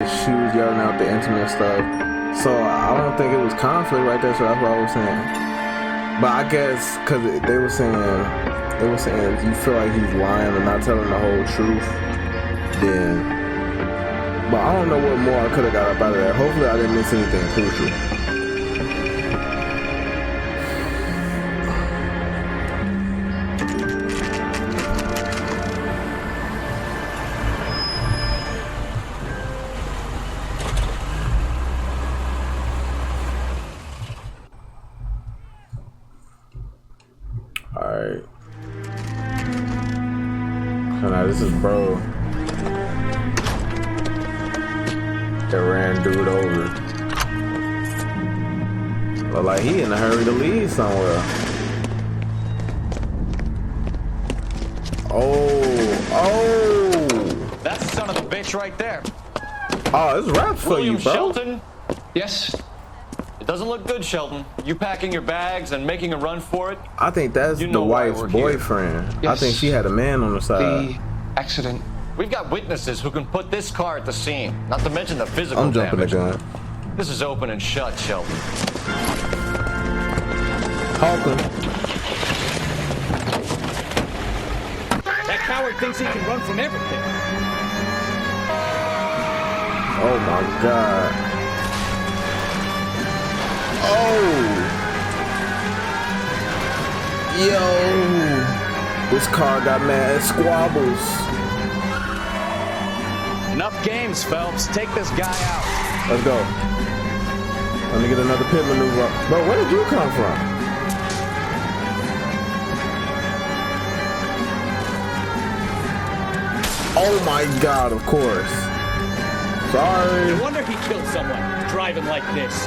she was yelling out the intimate stuff. So I don't think it was conflict right there. So that's what I was saying. But I guess because they were saying if you feel like he's lying or not telling the whole truth, then. But I don't know what more I could have got up out of that. Hopefully I didn't miss anything crucial. Alright. So now this is bro that ran dude over. Look like he in a hurry to leave somewhere. Oh. That's the son of a bitch right there. Oh, it's rap for William you, bro. Shelton? Yes. It doesn't look good, Shelton. You packing your bags and making a run for it? I think that's the wife's boyfriend. Yes. I think she had a man on the side. The accident. We've got witnesses who can put this car at the scene, not to mention the physical I'm jumping damage. the gun. This is open and shut, Shelton. Hawking. That coward thinks he can run from everything. Oh my God. Oh. Yo. This car got mad squabbles. Enough games, Phelps. Take this guy out. Let's go. Let me get another pit maneuver. Bro, where did you come from? Oh my God, of course. Sorry. No wonder he killed someone driving like this.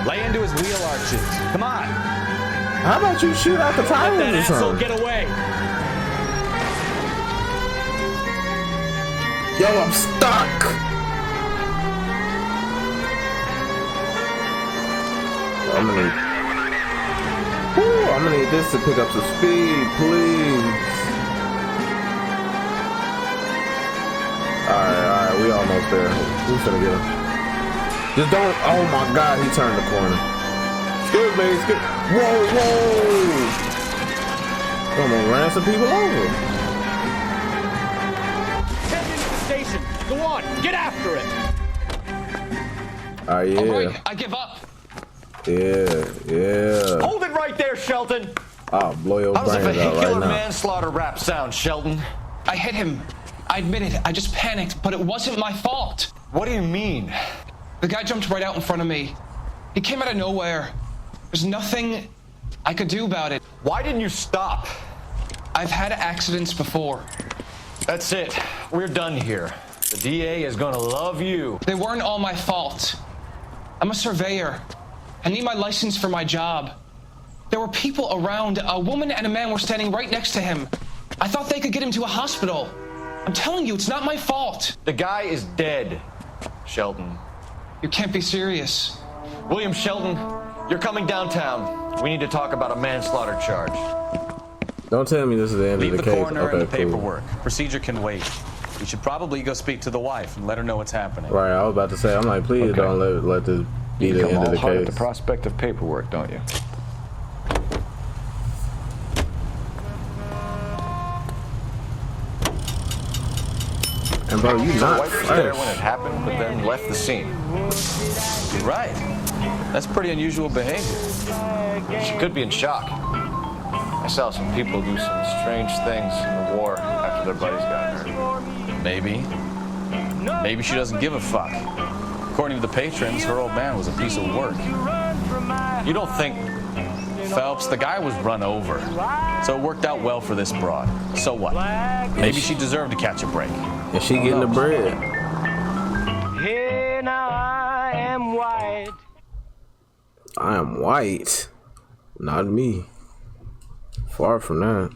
Lay into his wheel arches. Come on. How about you shoot out the Let tires that or asshole something? get away. Yo, I'm stuck. I'm gonna need this to pick up some speed, please. Alright, we almost there. Who's gonna get him? Just don't. Oh my God, he turned the corner. Excuse me, whoa. I'm gonna ran some people over. Head into the station. Go on, get after it. Oh yeah. All right, I give up. Yeah. Hold it right there, Shelton. I'll blow your How does a brains out vehicular right now. manslaughter rap sound, Shelton? I hit him. I admit it. I just panicked, but it wasn't my fault. What do you mean? The guy jumped right out in front of me. He came out of nowhere. There's nothing I could do about it. Why didn't you stop? I've had accidents before. That's it. We're done here. The DA is gonna love you. They weren't all my fault. I'm a surveyor. I need my license for my job. There were people around. A woman and a man were standing right next to him. I thought they could get him to a hospital. I'm telling you, it's not my fault. The guy is dead, Shelton. You can't be serious. William Shelton, you're coming downtown. We need to talk about a manslaughter charge. Don't tell me this is the end Leave of the the case. coroner and the Okay, cool. paperwork. Procedure can wait. You should probably go speak to the wife and let her know what's happening. Right, I was about to say, I'm like, please Okay. don't let this be You the become end of all the hard at case. the prospect of paperwork, don't you? And bro, you The not wife was there when it fresh. happened, but then left the scene. You're right. That's pretty unusual behavior. She could be in shock. I saw some people do some strange things in the war after their buddies got hurt. Maybe. Maybe she doesn't give a fuck. According to the patrons, her old man was a piece of work. You don't think Phelps, the guy was run over. So it worked out well for this broad. So what? Maybe she deserved to catch a break. And she getting the bread. Here now I am white. I am white. Not me. Far from that.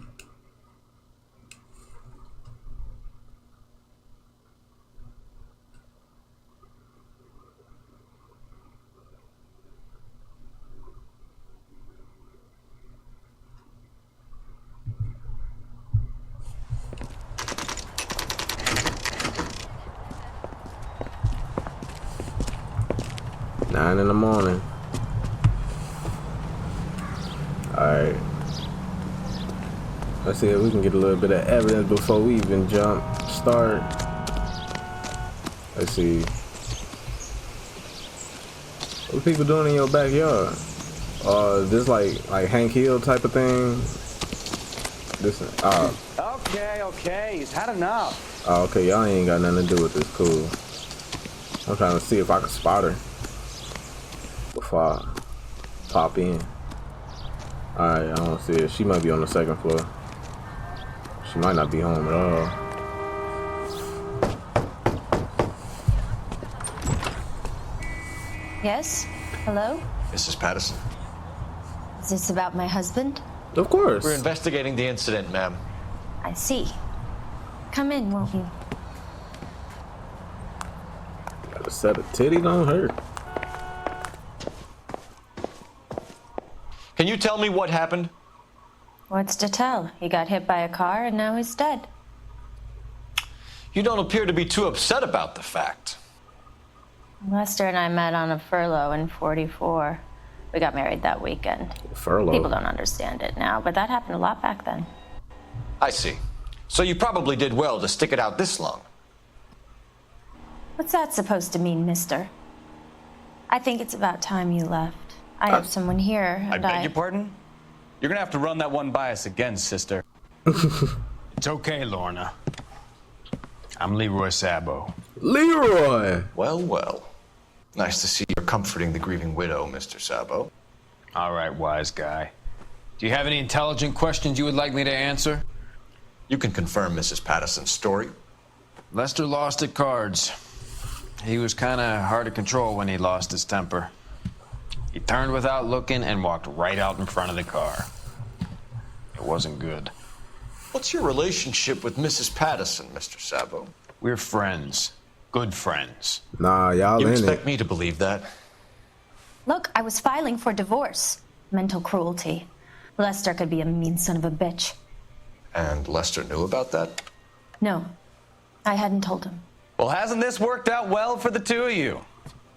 9 in the morning. Alright. Let's see if we can get a little bit of evidence before we even start. Let's see. What people doing in your backyard? This like Hank Hill type of thing. This Okay, he's had enough. oh, okay, y'all ain't got nothing to do with this. Cool. I'm trying to see if I can spot her before I pop in. Alright, I don't see it. She might be on the second floor. She might not be home at all. Yes? Hello? Mrs. Patterson. Is this about my husband? Of course. We're investigating the incident, ma'am. I see. Come in, won't you? Got a set of titties on her. Can you tell me what happened? What's to tell? He got hit by a car and now he's dead. You don't appear to be too upset about the fact. Lester and I met on a furlough in 44. We got married that weekend. Furlough. People don't understand it now, but that happened a lot back then. I see. So you probably did well to stick it out this long. What's that supposed to mean, mister? I think it's about time you left. I have someone here, I and beg your pardon? You're gonna have to run that one by us again, sister. It's okay, Lorna. I'm Leroy Sabo. Leroy! Well, well. Nice to see you're comforting the grieving widow, Mr. Sabo. All right, wise guy. Do you have any intelligent questions you would like me to answer? You can confirm Mrs. Patterson's story. Lester lost at cards. He was kind of hard to control when he lost his temper. He turned without looking and walked right out in front of the car. It wasn't good. What's your relationship with Mrs. Patterson, Mr. Sabo? We're friends. Good friends. Nah, y'all You in expect it. me to believe that? Look, I was filing for divorce. Mental cruelty. Lester could be a mean son of a bitch. And Lester knew about that? No, I hadn't told him. Well, hasn't this worked out well for the two of you?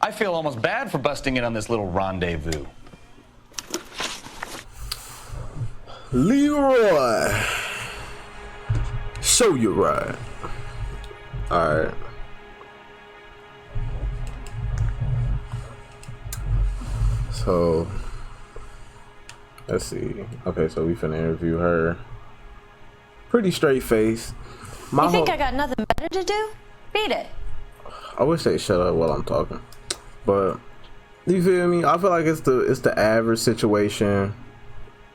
I feel almost bad for busting in on this little rendezvous. Leroy! Show you right. Alright. So, let's see. Okay, so we finna interview her. Pretty straight face. You think I got nothing better to do? Beat it. I wish they'd shut up while I'm talking. But you feel me? I feel like it's the average situation.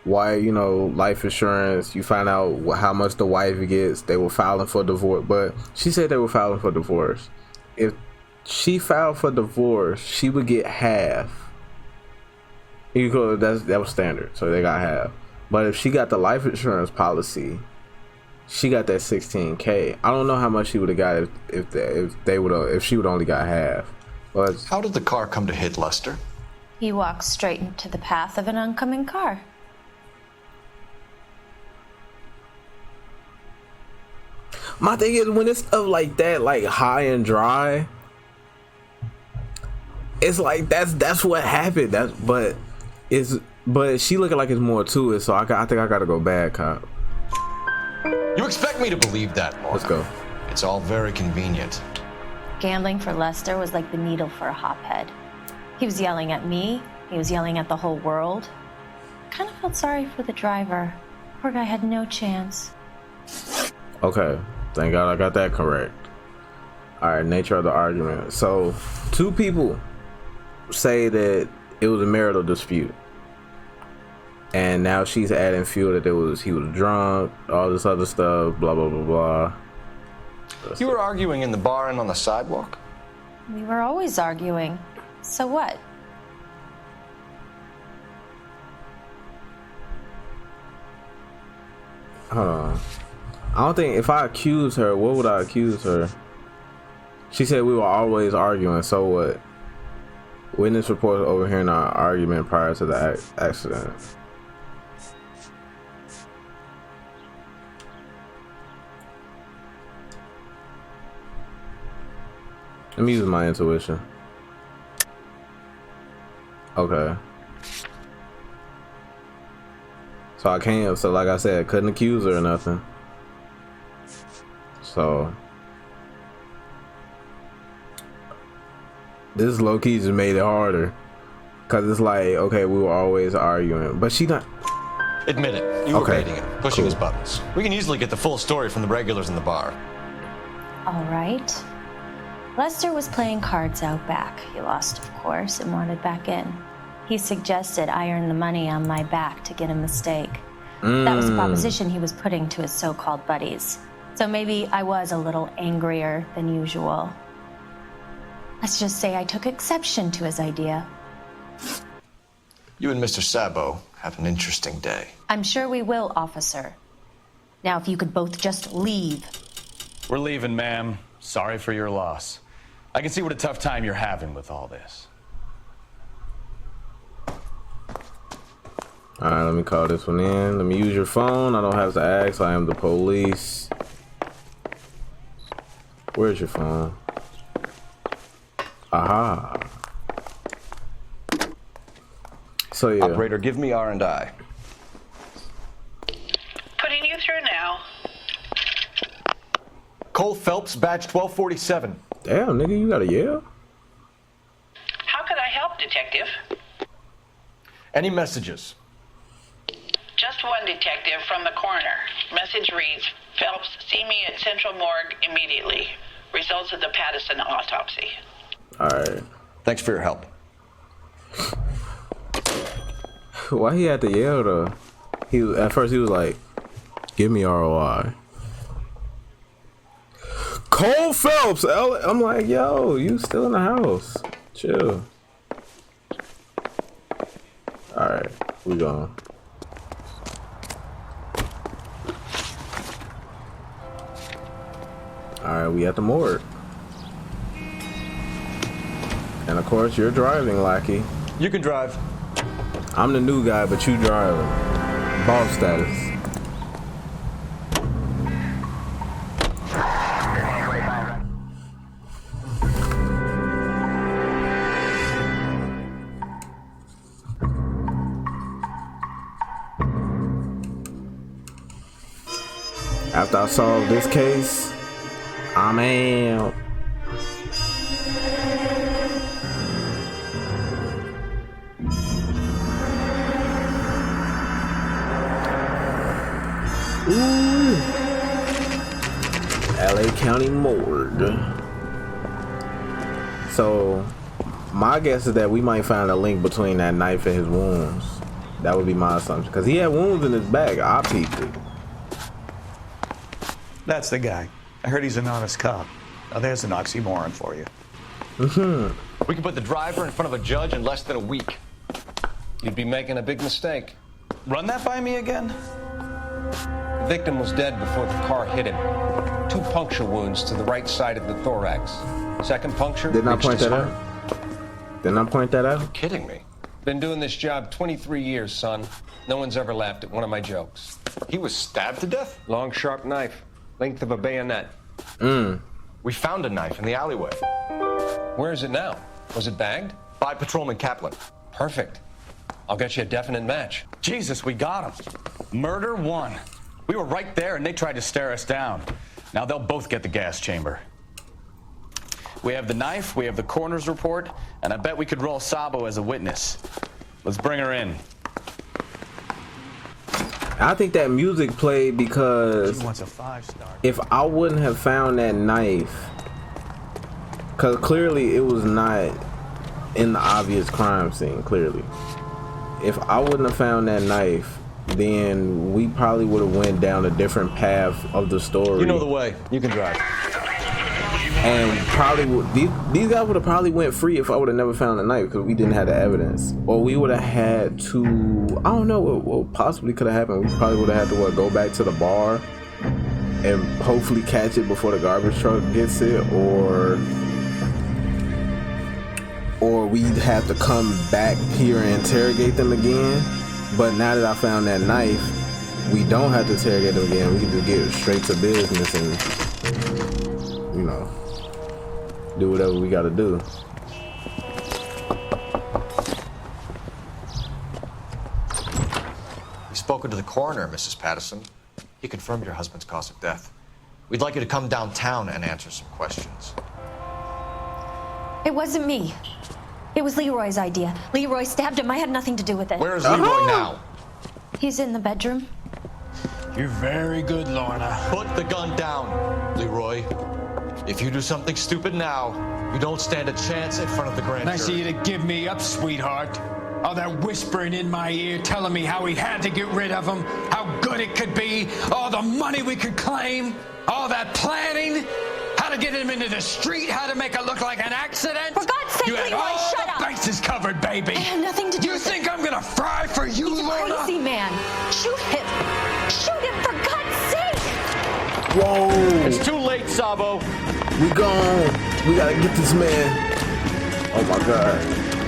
Why, you know, life insurance, you find out how much the wife gets. They were filing for divorce, but she said they were filing for divorce. If she filed for divorce, she would get half. Because that was standard, so they got half. But if she got the life insurance policy, she got that $16K. I don't know how much she would have got if she would only got half. But How did the car come to hit Lester? He walked straight into the path of an oncoming car. my thing is, when it's stuff like that, like high and dry, it's like that's what happened. But she looking like it's more to it. So I think I gotta go bad cop. You expect me to believe that, Lorna? Let's go. It's all very convenient. Gambling for Lester was like the needle for a hophead. He was yelling at me. He was yelling at the whole world. I kind of felt sorry for the driver. Poor guy had no chance. Okay, thank God I got that correct. All right, nature of the argument. So, two people say that it was a marital dispute, and now she's adding fuel that he was drunk, all this other stuff, blah blah blah blah. You were arguing in the bar and on the sidewalk? We were always arguing. So what? Hold on. I don't think if I accuse her, what would I accuse her? She said we were always arguing. So what? Witness reports overhearing our argument prior to the accident. Let me use my intuition. Okay. So I can't. So like I said, couldn't accuse her or nothing. So this low key just made it harder, cause it's like, okay, we were always arguing, but she not. Admit it. You were baiting him, pushing his buttons. We can easily get the full story from the regulars in the bar. All right. Lester was playing cards out back. He lost, of course, and wanted back in. He suggested I earn the money on my back to get him the steak. That was a proposition he was putting to his so-called buddies. So maybe I was a little angrier than usual. Let's just say I took exception to his idea. You and Mr. Sabo have an interesting day. I'm sure we will, officer. Now, if you could both just leave. We're leaving, ma'am. Sorry for your loss. I can see what a tough time you're having with all this. All right, let me call this one in. Let me use your phone. I don't have to ask. I am the police. Where's your phone? Aha. So yeah. Operator, give me R&I. Putting you through now. Cole Phelps, badge 1247. Damn, nigga, you got a yell? How could I help, Detective? Any messages? Just one detective from the coroner. Message reads, Phelps, see me at Central Morgue immediately. Results of the Pattison autopsy. All right. Thanks for your help. Why he had to yell though? At first he was like, "Give me ROI." Cole Phelps. I'm like, yo, you still in the house? Chill. All right, we gone. All right, we at the morgue. And of course, you're driving, Lackey. You can drive. I'm the new guy, but you driving. Boss status. After I solve this case, I'm out. Ooh. LA County Morgue. So, my guess is that we might find a link between that knife and his wounds. That would be my assumption. Because he had wounds in his back. I peeped it. That's the guy. I heard he's an honest cop. Now there's an oxymoron for you. We can put the driver in front of a judge in less than a week. You'd be making a big mistake. Run that by me again? The victim was dead before the car hit him. 2 puncture wounds to the right side of the thorax. Second puncture. Didn't I point that out? Didn't I point that out? You're kidding me. Been doing this job 23 years, son. No one's ever laughed at one of my jokes. He was stabbed to death? Long, sharp knife. Length of a bayonet. We found a knife in the alleyway. Where is it now? Was it bagged? By Patrolman Kaplan. Perfect. I'll get you a definite match. Jesus, we got him. Murder 1. We were right there and they tried to stare us down. Now they'll both get the gas chamber. We have the knife, we have the coroner's report, and I bet we could roll Sabo as a witness. Let's bring her in. I think that music played because He wants a 5-star. if I wouldn't have found that knife, because clearly it was not in the obvious crime scene, clearly. If I wouldn't have found that knife, then we probably would have went down a different path of the story. You know the way. You can drive. And probably these guys would have probably went free if I would have never found the knife, because we didn't have the evidence, or we would have had to, I don't know what possibly could have happened. We probably would have had to go back to the bar and hopefully catch it before the garbage truck gets it, or we'd have to come back here and interrogate them again. But now that I found that knife, we don't have to interrogate them again. We can just get straight to business and, you know, do whatever we gotta do. spoken to the coroner, Mrs. Patterson. He confirmed your husband's cause of death. We'd like you to come downtown and answer some questions. It wasn't me. It was Leroy's idea. Leroy stabbed him. I had nothing to do with it. Where is Leroy now? He's in the bedroom. You're very good, Lorna. Put the gun down, Leroy. If you do something stupid now, you don't stand a chance in front of the grand Nice of jury. you to give me up, sweetheart. All that whispering in my ear telling me how we had to get rid of him, how good it could be, all the money we could claim, all that planning, how to get him into the street, how to make it look like an accident. For God's sake, you had Leroy, all shut the up. bases covered, baby. I had nothing to do You with think it. I'm gonna fry for you, He's a Lorna? crazy man. Shoot him. Shoot him, for God's sake. Whoa. It's too late, Sabo. We gone. We gotta get this man. Oh my God.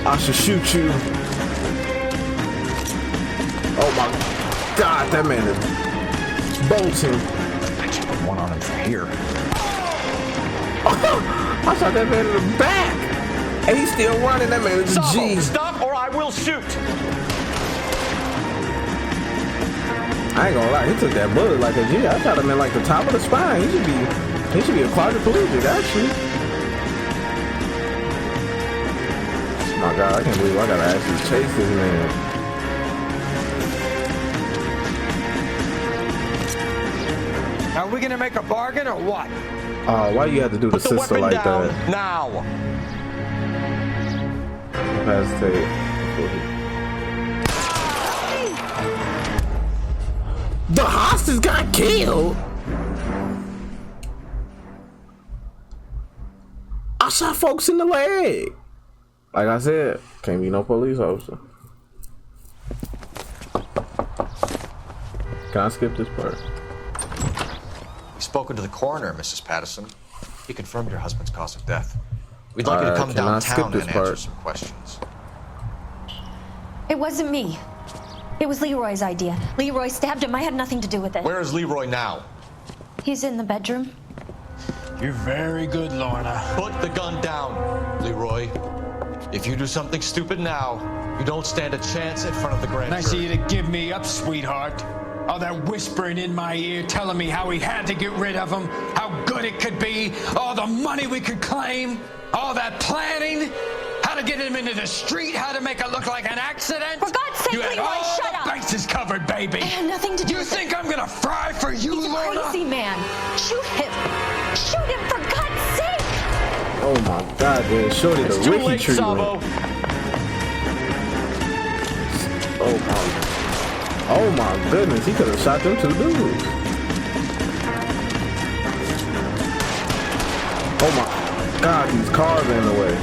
I should shoot you. Oh my God, that man is bolting. I just put one on him from here. I shot that man in the back. And he's still running. That man is a Sabo, G. stop or I will shoot. I ain't gonna lie, he took that bullet like a G. I shot him in like the top of the spine. He should be a quadriplegic, actually. Oh my God, I can't believe I gotta actually chase this man. Are we gonna make a bargain or what? Why you have to do the Put the sister weapon like down that? now. Pass tape. The hostage got killed. I shot folks in the leg. Like I said, can't be no police officer. Can I skip this part? We've spoken to the coroner, Mrs. Patterson. He confirmed your husband's cause of death. We'd like you to come can I skip downtown this and answer part? some questions. It wasn't me. It was Leroy's idea. Leroy stabbed him. I had nothing to do with it. Where is Leroy now? He's in the bedroom. You're very good, Lorna. Put the gun down, Leroy. If you do something stupid now, you don't stand a chance in front of the grand Nice of jury. you to give me up, sweetheart. All that whispering in my ear telling me how we had to get rid of him, how good it could be, all the money we could claim, all that planning, how to get him into the street, how to make it look like an accident. For God's sake, you had Leroy, all shut the up. bases covered, baby. I had nothing to do You with think it. I'm gonna fry for you, He's a Lorna? crazy man. Shoot him. Shoot him, for God's sake. Oh my God, man. Shorty It's the too Ricky late, treatment. Sabo. Oh my goodness, he could have shot them two dudes. Oh my God, these cars are in the way.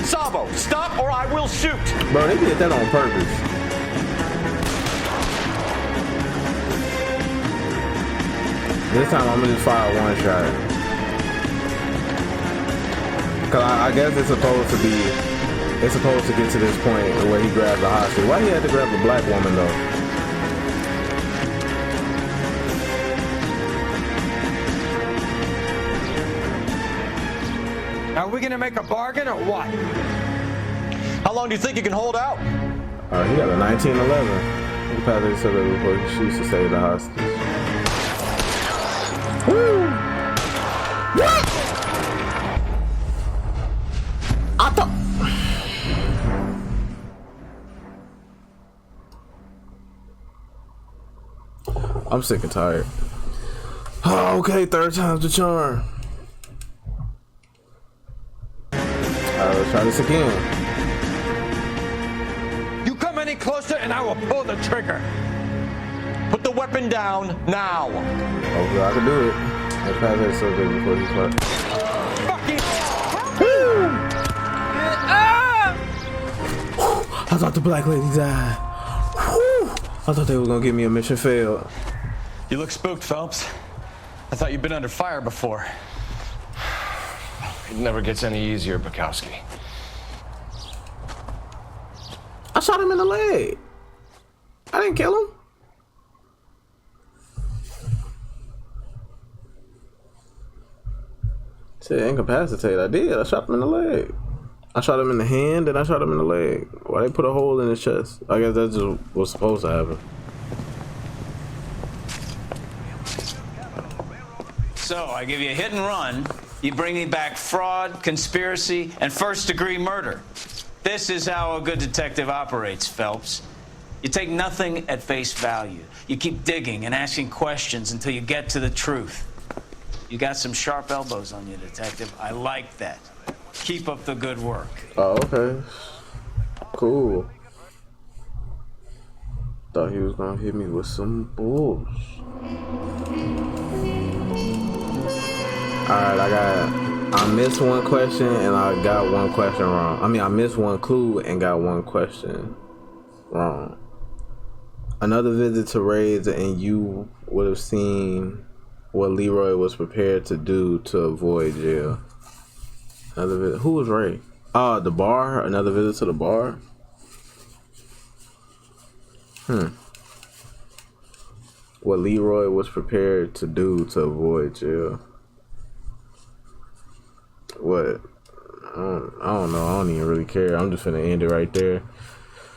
Sabo, stop or I will shoot. Bro, they did that on purpose. This time I'm gonna just fire one shot. Cause I guess it's supposed to get to this point where he grabs the hostage. Why he had to grab a black woman though? Are we gonna make a bargain or what? How long do you think you can hold out? He got a 1911. He probably said that before he shoots to save the hostage. Woo! What? I thought. I'm sick and tired. Oh, okay, third time's the charm. Alright, let's try this again. You come any closer and I will pull the trigger. Put the weapon down now. Hopefully I can do it. Let's pass that survey before he starts. Fucking I thought the black lady died. Whew. I thought they were gonna give me a mission failed. You look spooked, Phelps. I thought you'd been under fire before. It never gets any easier, Bukowski. I shot him in the leg. I didn't kill him. Said incapacitate. I did. I shot him in the leg. I shot him in the hand and I shot him in the leg. Why they put a hole in his chest? I guess that's just what's supposed to happen. So, I give you a hit and run. You bring me back fraud, conspiracy, and first-degree murder. This is how a good detective operates, Phelps. You take nothing at face value. You keep digging and asking questions until you get to the truth. You got some sharp elbows on you, detective. I like that. Keep up the good work. Oh, okay. Cool. Thought he was gonna hit me with some bullshit. Alright, I missed one question and I got one question wrong. I mean, I missed one clue and got one question wrong. Another visit to Ray's and you would have seen what Leroy was prepared to do to avoid jail. Another visit. Who was Ray? Oh, the bar? Another visit to the bar? What Leroy was prepared to do to avoid jail. What? I don't know. I don't even really care. I'm just finna end it right there.